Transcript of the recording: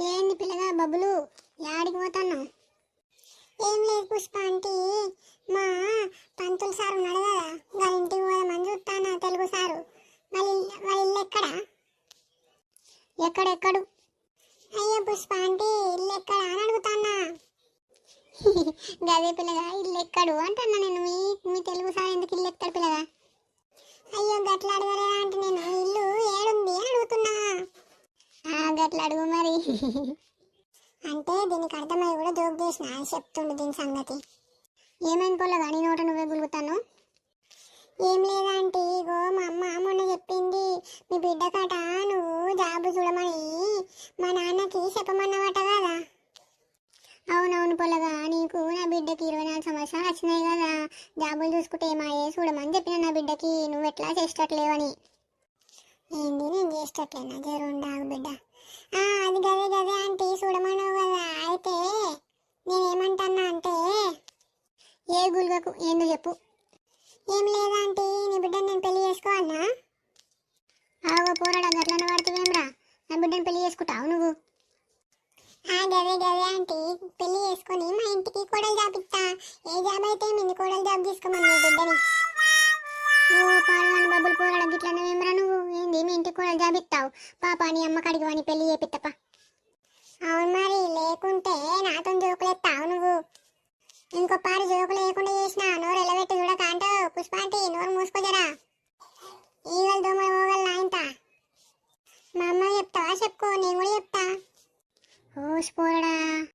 ఏంది పిల్లగా బబ్బులు, యాడికి పోతున్నావు? ఏం లేదు పుష్ప ఆంటీ, మా పంతులు సార్ ఉన్నాడు కదా, వాళ్ళ ఇంటికి పోదామని చూస్తాను. తెలుగు సారు వాళ్ళ ఇల్లు ఎక్కడ? ఎక్కడెక్కడు? అయ్యో పుష్ప ఆంటీ, ఇల్లు ఎక్కడ అని అడుగుతానా. గదే పిల్లగా, ఇల్లు ఎక్కడు అంటున్నా నేను. మీ తెలుగు సార్ ఎందుకు ఇల్లు ఎక్కడ పిల్లగా? అయ్యో గట్ల అడగలే ఆంటీ, నేను ఇల్లు ఏడుంది అని అడుగుతున్నా. గట్ల అడుగు మరి. అంటే దీనికి అర్థమై కూడా జోక్ చేసిన చెప్తుండు దీని సంగతి. ఏమైంది పొల్లగా, నీ నోట నువ్వే గులుగుతాను? ఏం లేదంటే ఇగో మా అమ్మ మొన్న చెప్పింది, మీ బిడ్డకట నువ్వు జాబు చూడమని మా నాన్నకి చెప్పమన్నమాట కదా. అవునవును పొల్లగా, నీకు నా బిడ్డకి 24 సంవత్సరాలు వచ్చినాయి కదా, జాబులు చూసుకుంటే ఏమాయే చూడమని చెప్పిన నా బిడ్డకి. నువ్వు ఎట్లా చేసేటట్లేవని. ఏంది నేను చేసేటట్లేనా? జరుండాగు బిడ్డ. అది గదే ఆంటీ చూడమన్నావు కదా. అయితే నేనేమంటున్నా అంటే, ఏ గుల్గకు ఏందో చెప్పు. ఏం లేదంటే నీ బిడ్డను నేను పెళ్లి చేసుకోవాలనా? ఆగో పోరాడా, గట్లనే పడుతుందేమ్రా? నా బిడ్డను పెళ్లి చేసుకుంటావు నువ్వు? గదే ఆంటీ, పెళ్లి చేసుకొని మా ఇంటికి కోడలు జాబ్ ఇస్తా. ఏ జాబ్ అయితే మీ కోడలు జాబ్ తీసుకోమని నీ బిడ్డని. ఓ పాడవాని బబ్బులు పోరాడా, గిట్లనే ఏమరా నువ్వు? ఏంది మీ ఇంటికి కూడా జాబ్ ఇస్తావు? పాప నీ అమ్మ కడిగి వాని పెళ్లి చేపిత్తపా. అవును మరి, లేకుంటే నాతో జోకులు ఎత్తావు నువ్వు. ఇంకో పారి జోకులు లేకుండా